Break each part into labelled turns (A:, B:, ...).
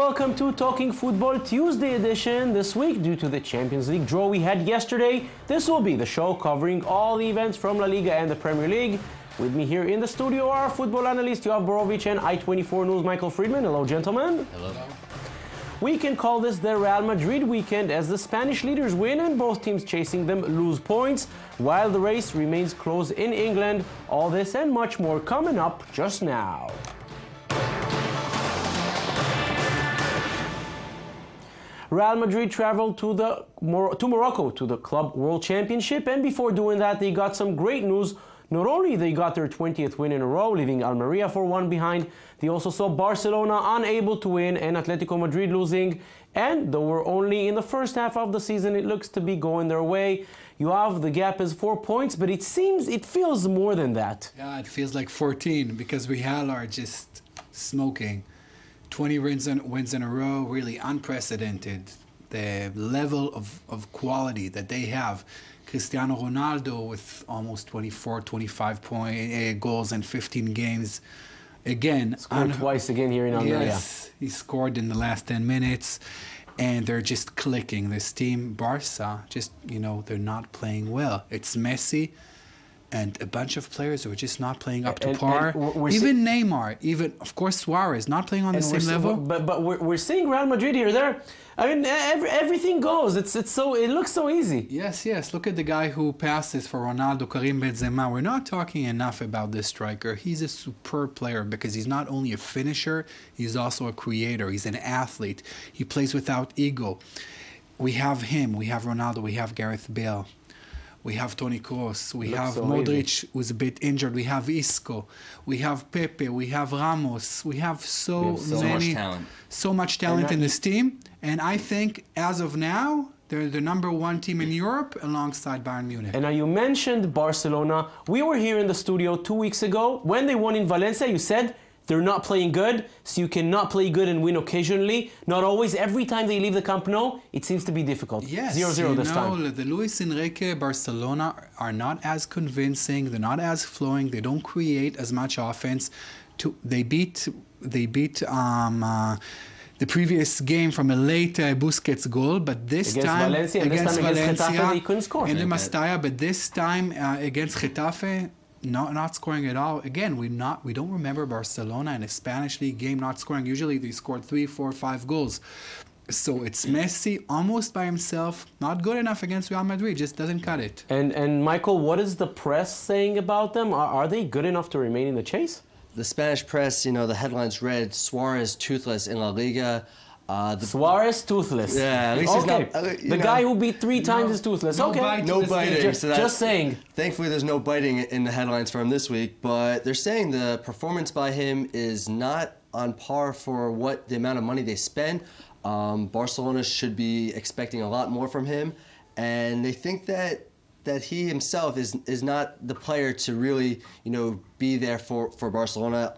A: welcome to Talking Football Tuesday edition. This week, due to the Champions League draw we had yesterday, this will be the show covering all the events from La Liga and the Premier League. With me here in the studio are football analyst Yoav Borowitz and I24 News Michael Friedman. Hello, gentlemen.
B: Hello.
A: We can call this the Real Madrid weekend as the Spanish leaders win and both teams chasing them lose points, while the race remains close in England. All this and much more coming up just now. Real Madrid traveled to Morocco to the Club World Championship, and before doing that, they got some great news. Not only they got their 20th win in a row, leaving Almeria 4-1 behind, they also saw Barcelona unable to win and Atletico Madrid losing. And though we're only in the first half of the season, it looks to be going their way. You have the gap is 4 points, but it feels more than that.
B: Yeah, it feels like 14 because Real are just smoking. 20 wins in a row, really unprecedented. The level of quality that they have. Cristiano Ronaldo with almost 24, 25 goals in 15 games. Again,
A: scored twice again here in Almeria.
B: Yes, he scored in the last 10 minutes. And they're just clicking. This team, Barca, they're not playing well. It's Messi and a bunch of players who are just not playing up to par. Even Neymar, even, of course, Suarez, not playing on the same level.
A: But we're seeing Real Madrid here. I mean, everything goes. It looks so easy.
B: Yes. Look at the guy who passes for Ronaldo, Karim Benzema. We're not talking enough about this striker. He's a superb player because he's not only a finisher, he's also a creator. He's an athlete. He plays without ego. We have him. We have Ronaldo. We have Gareth Bale. We have Toni Kroos, we have Modric, who's a bit injured, we have Isco, we have Pepe, we have Ramos, we have so much talent in this team. And I think, as of now, they're the number one team in Europe alongside Bayern Munich.
A: And now you mentioned Barcelona. We were here in the studio 2 weeks ago. When they won in Valencia, you said, they're not playing good, so you cannot play good and win occasionally. Not always. Every time they leave the Camp Nou, it seems to be difficult.
B: Yes,
A: 0-0 this time.
B: The Luis Enrique Barcelona are not as convincing. They're not as flowing. They don't create as much offense. They beat the previous game from a late Busquets goal, but this time
A: against Getafe, they couldn't score.
B: In the Mestalla, but this time against Getafe, not scoring at all. Again, we don't remember Barcelona in a Spanish league game not scoring. Usually they scored 3, 4, 5 goals. So it's Messi almost by himself, not good enough against Real Madrid, just doesn't cut it.
A: And Michael, what is the press saying about them? Are they good enough to remain in the chase?
C: The Spanish press, the headlines read, Suarez toothless in La Liga.
A: Suarez toothless.
C: Yeah, at least he's not.
A: The guy who beat 3 times is toothless.
C: No biting.
A: Just saying.
C: Thankfully, there's no biting in the headlines for him this week. But they're saying the performance by him is not on par for what the amount of money they spend. Barcelona should be expecting a lot more from him, and they think that he himself is not the player to really be there for Barcelona,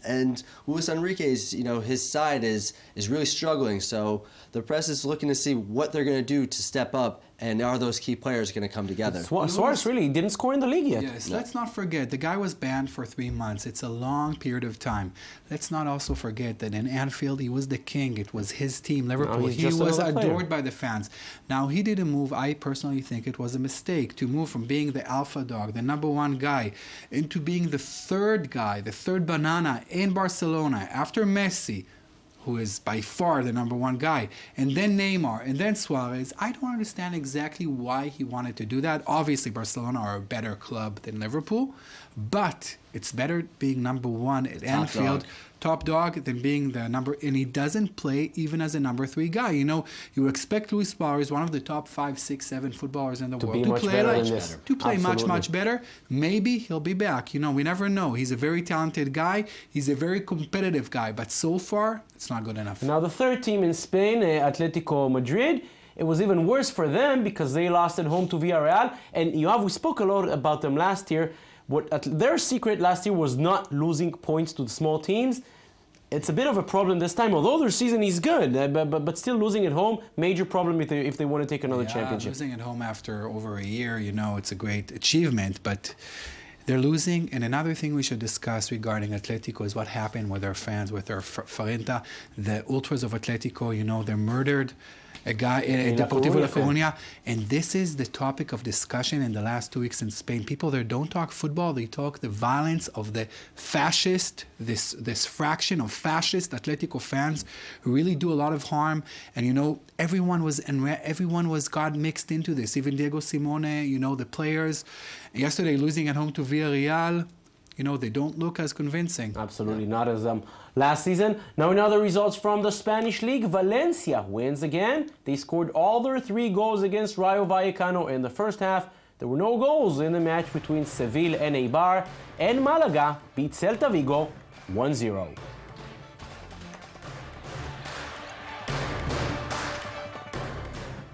C: and Luis Enrique's his side is really struggling. So the press is looking to see what they're going to do to step up, and are those key players going to come together?
A: Suarez really didn't score in the league yet.
B: Yes, let's not forget the guy was banned for 3 months. It's a long period of time. Let's not also forget that in Anfield he was the king. It was his team, Liverpool. He was adored by the fans. Now he did a move. I personally think it was a mistake to move from being the alpha dog, the number one guy, into being the third guy, the third banana in Barcelona after Messi, who is by far the number one guy, and then Neymar, and then Suarez. I don't understand exactly why he wanted to do that. Obviously, Barcelona are a better club than Liverpool, but it's better being number one at Anfield, top dog, than being the number, and he doesn't play even as a number 3 guy. You expect Luis Suarez, one of the top 5, 6, 7 footballers in the world, to play much better. Maybe he'll be back. We never know. He's a very talented guy. He's a very competitive guy, but so far, it's not good enough.
A: Now, the third team in Spain, Atletico Madrid, it was even worse for them because they lost at home to Villarreal. And Yoav, we spoke a lot about them last year. Their secret last year was not losing points to the small teams. It's a bit of a problem this time, although their season is good, but still losing at home, major problem if they want to take another championship.
B: Losing at home after over a year, it's a great achievement, but They're losing, and another thing we should discuss regarding Atletico is what happened with their fans, with their Farenta, the ultras of Atletico. You know, they murdered a guy in Deportivo La Coruña, and this is the topic of discussion in the last 2 weeks in Spain. People there don't talk football; they talk the violence of the fascist, this fraction of fascist Atletico fans who really do a lot of harm. And you know, everyone got mixed into this. Even Diego Simone, you know, the players. Yesterday, losing at home to Villarreal, you know, they don't look as convincing.
A: Absolutely not as last season. Now in other results from the Spanish League, Valencia wins again. They scored all their 3 goals against Rayo Vallecano in the first half. There were no goals in the match between Seville and Eibar, and Malaga beat Celta Vigo 1-0.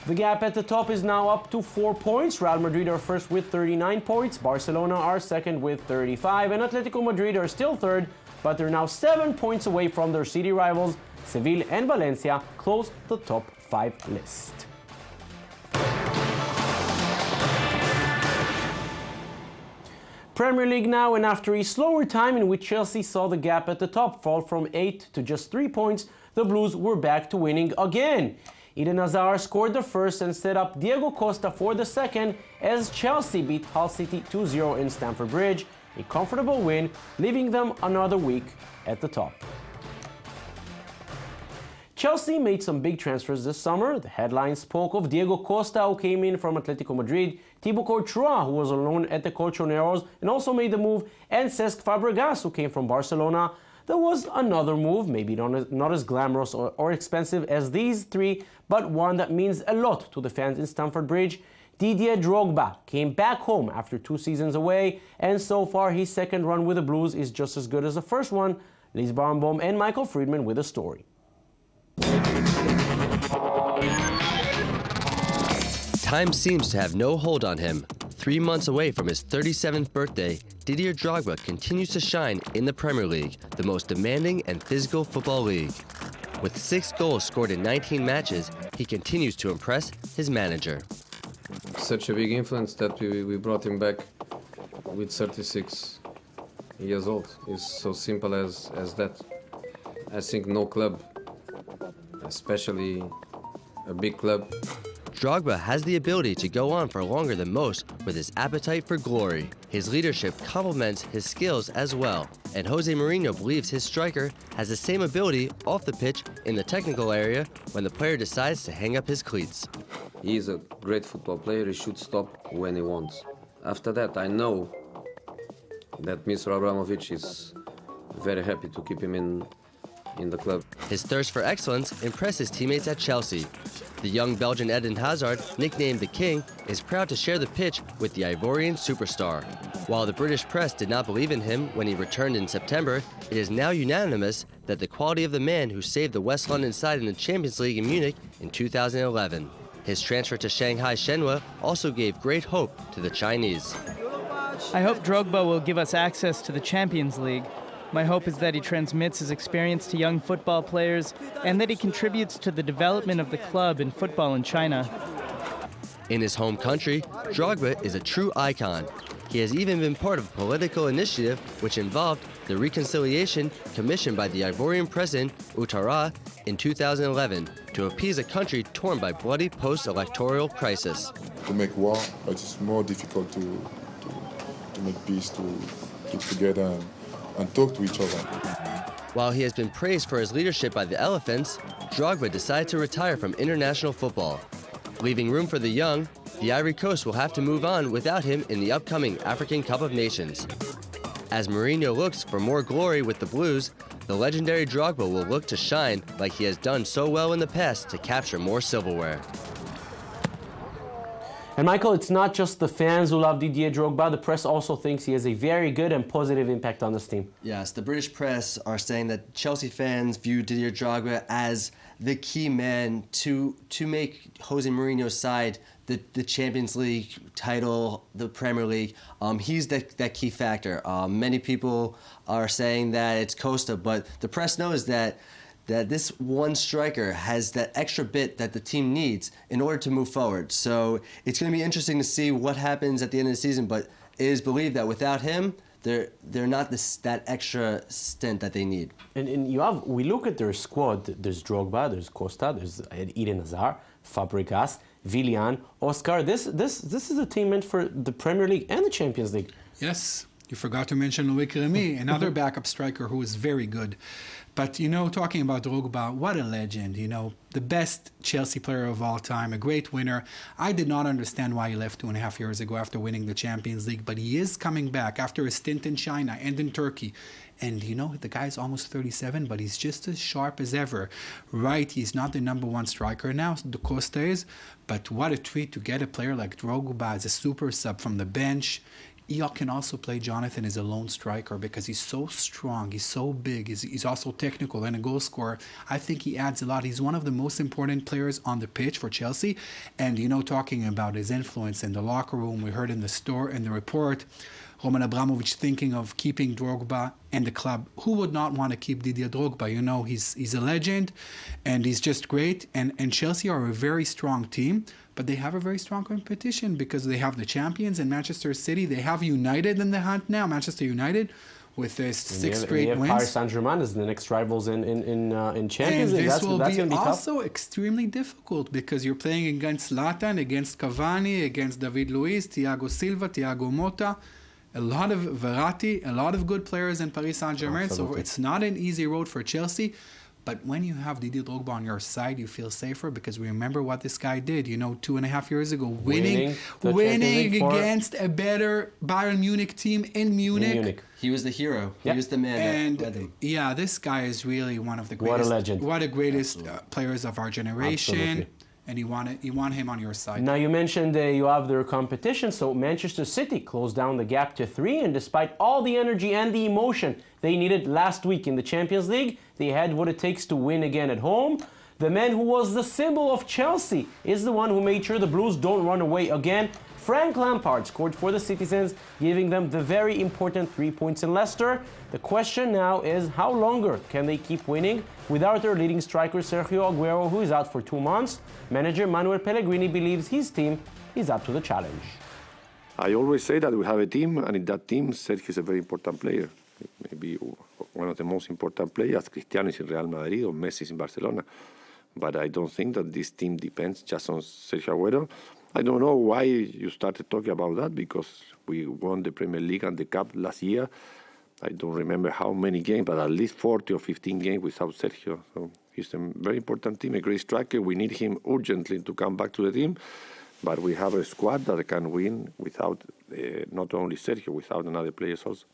A: The gap at the top is now up to 4 points. Real Madrid are first with 39 points. Barcelona are second with 35. And Atletico Madrid are still third, but they're now 7 points away from their city rivals. Seville and Valencia close the top 5 list. Premier League now, and after a slower time in which Chelsea saw the gap at the top fall from 8 to just 3 points, the Blues were back to winning again. Eden Hazard scored the first and set up Diego Costa for the second as Chelsea beat Hull City 2-0 in Stamford Bridge, a comfortable win, leaving them another week at the top. Chelsea made some big transfers this summer. The headline spoke of Diego Costa, who came in from Atletico Madrid, Thibaut Courtois, who was on loan at the Colchoneros and also made the move, and Cesc Fabregas, who came from Barcelona. There was another move, maybe not as glamorous or expensive as these 3, but one that means a lot to the fans in Stamford Bridge. Didier Drogba came back home after 2 seasons away, and so far his second run with the Blues is just as good as the first one. Liz Baumbaum and Michael Friedman with a story.
C: Time seems to have no hold on him. 3 months away from his 37th birthday, Didier Drogba continues to shine in the Premier League, the most demanding and physical football league. With 6 goals scored in 19 matches, he continues to impress his manager.
D: Such a big influence that we brought him back with 36 years old. It's so simple as that. I think no club, especially a big club.
C: Drogba has the ability to go on for longer than most with his appetite for glory. His leadership complements his skills as well, and Jose Mourinho believes his striker has the same ability off the pitch in the technical area when the player decides to hang up his cleats.
D: He is a great football player. He should stop when he wants. After that, I know that Mr. Abramovich is very happy to keep him in the club.
C: His thirst for excellence impresses teammates at Chelsea. The young Belgian Eden Hazard, nicknamed the King, is proud to share the pitch with the Ivorian superstar. While the British press did not believe in him when he returned in September, it is now unanimous that the quality of the man who saved the West London side in the Champions League in Munich in 2011. His transfer to Shanghai Shenhua also gave great hope to the Chinese.
E: I hope Drogba will give us access to the Champions League. My hope is that he transmits his experience to young football players and that he contributes to the development of the club and football in China.
C: In his home country, Drogba is a true icon. He has even been part of a political initiative which involved the reconciliation commissioned by the Ivorian president, Ouattara, in 2011 to appease a country torn by bloody post-electoral crisis.
F: To make war, it's more difficult to make peace, to get together and talk to each other.
C: While he has been praised for his leadership by the Elephants, Drogba decided to retire from international football. Leaving room for the young, the Ivory Coast will have to move on without him in the upcoming African Cup of Nations. As Mourinho looks for more glory with the Blues, the legendary Drogba will look to shine like he has done so well in the past to capture more silverware.
A: And Michael, it's not just the fans who love Didier Drogba. The press also thinks he has a very good and positive impact on this team.
C: Yes, the British press are saying that Chelsea fans view Didier Drogba as the key man to make Jose Mourinho's side the Champions League title, the Premier League. He's that key factor. Many people are saying that it's Costa, but the press knows that that this one striker has that extra bit that the team needs in order to move forward. So it's going to be interesting to see what happens at the end of the season, but it is believed that without him, they're not that extra stint that they need.
A: And Yoav, we look at their squad. There's Drogba, there's Costa, there's Eden Hazard, Fabregas, Willian, Oscar. This is a team meant for the Premier League and the Champions League.
B: Yes, you forgot to mention Loic Remy, another backup striker who is very good. But, talking about Drogba, what a legend, the best Chelsea player of all time, a great winner. I did not understand why he left 2.5 years ago after winning the Champions League, but he is coming back after a stint in China and in Turkey. And, the guy's almost 37, but he's just as sharp as ever. Right, he's not the number one striker now, the Costa is, but what a treat to get a player like Drogba as a super sub from the bench. He can also play Jonathan as a lone striker because he's so strong, he's so big, he's also technical and a goal scorer. I think he adds a lot. He's one of the most important players on the pitch for Chelsea. And, talking about his influence in the locker room, we heard in the report, Roman Abramovich thinking of keeping Drogba and the club. Who would not want to keep Didier Drogba? He's a legend and he's just great. And Chelsea are a very strong team, but they have a very strong competition because they have the champions in Manchester City. They have United in the hunt now, Manchester United, with their 6 straight wins.
A: Paris Saint-Germain as the next rivals in Champions League.
B: And this will
A: that's
B: be
A: be
B: also extremely difficult because you're playing against Zlatan, against Cavani, against David Luiz, Thiago Silva, Thiago Motta. A lot of Verratti, a lot of good players in Paris Saint-Germain.
A: Absolutely.
B: So it's not an easy road for Chelsea. But when you have Didier Drogba on your side, you feel safer because we remember what this guy did, 2.5 years ago, winning against a better Bayern Munich team in Munich.
C: He was the hero. He was the man that led them.
B: Yeah, this guy is really one of the greatest.
A: What a legend.
B: One of the greatest players of our generation.
A: Absolutely.
B: And you want him on your side.
A: Now you mentioned you have their competition, so Manchester City closed down the gap to 3, and despite all the energy and the emotion they needed last week in the Champions League, they had what it takes to win again at home. The man who was the symbol of Chelsea is the one who made sure the Blues don't run away again. Frank Lampard scored for the citizens, giving them the very important 3 points in Leicester. The question now is how longer can they keep winning without their leading striker Sergio Aguero, who is out for 2 months. Manager Manuel Pellegrini believes his team is up to the challenge.
G: I always say that we have a team, and in that team, Sergio is a very important player. Maybe one of the most important players. Cristiano is in Real Madrid or Messi is in Barcelona. But I don't think that this team depends just on Sergio Aguero. I don't know why you started talking about that, because we won the Premier League and the Cup last year. I don't remember how many games, but at least 40 or 15 games without Sergio. So he's a very important team, a great striker. We need him urgently to come back to the team. But we have a squad that can win without not only Sergio, without another players also.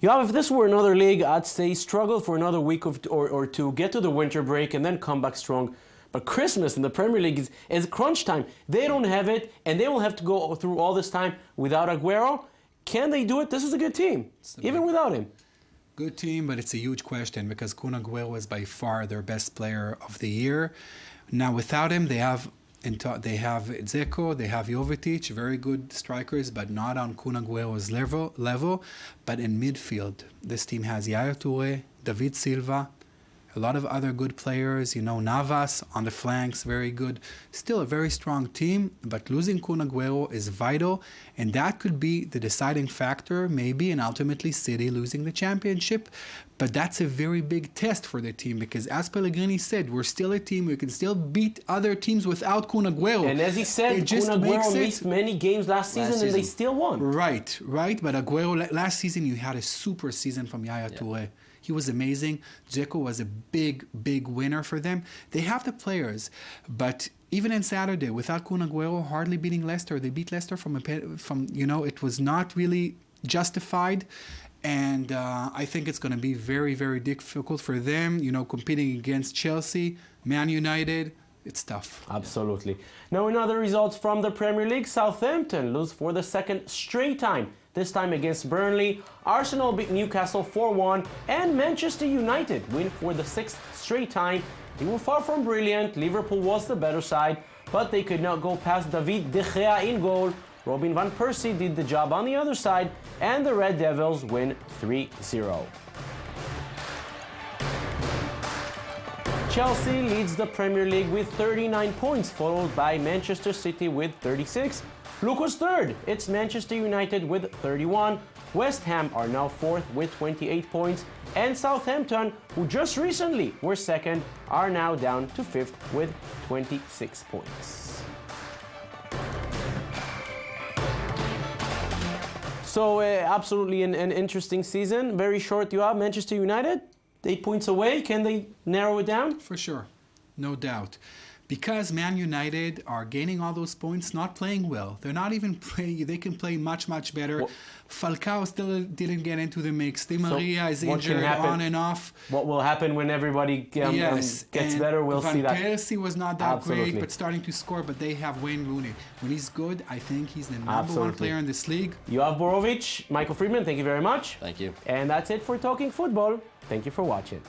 A: Yeah, if this were another league, I'd say struggle for another week or two, get to the winter break, and then come back strong. But Christmas in the Premier League is crunch time. They don't have it, and they will have to go through all this time without Aguero. Can they do it? This is a good team, even without him.
B: Good team, but it's a huge question because Kun Aguero is by far their best player of the year. Now, without him, they have Dzeko, they have Jovetic, very good strikers, but not on Kun Aguero's level. But in midfield, this team has Yaya Touré, David Silva, a lot of other good players, Navas on the flanks, very good. Still a very strong team, but losing Kun Aguero is vital, and that could be the deciding factor, maybe, and ultimately City losing the championship. But that's a very big test for the team, because as Pellegrini said, we're still a team, we can still beat other teams without Kun Aguero.
A: And as he said, Kun Aguero missed many games last season and they still won.
B: Right. But Aguero, last season you had a super season from Yaya Touré. He was amazing. Dzeko was a big winner for them. They have the players, but even in Saturday, without Kun Aguero hardly beating Leicester, they beat Leicester from it was not really justified. And I think it's going to be very, very difficult for them, competing against Chelsea, Man United. It's tough.
A: Absolutely. Now, in other results from the Premier League, Southampton lose for the second straight time, this time against Burnley. Arsenal beat Newcastle 4-1, and Manchester United win for the 6th straight time. They were far from brilliant. Liverpool was the better side, but they could not go past David De Gea in goal. Robin van Persie did the job on the other side, and the Red Devils win 3-0. Chelsea leads the Premier League with 39 points, followed by Manchester City with 36. Look who's third. It's Manchester United with 31. West Ham are now fourth with 28 points. And Southampton, who just recently were second, are now down to fifth with 26 points. So absolutely an interesting season. Very short, you have Manchester United, 8 points away. Can they narrow it down?
B: For sure, no doubt. Because Man United are gaining all those points, not playing well. They're not even playing, they can play much, much better. Falcao still didn't get into the mix. Di Maria is injured on and off.
A: What will happen when everybody gets better, we'll see that.
B: Van Persie was not that great, but starting to score, but they have Wayne Rooney. When he's good, I think he's the number one player in this league.
A: Yoav Borowitz, Michael Friedman, thank you very much.
C: Thank you.
A: And that's it for Talking Football. Thank you for watching.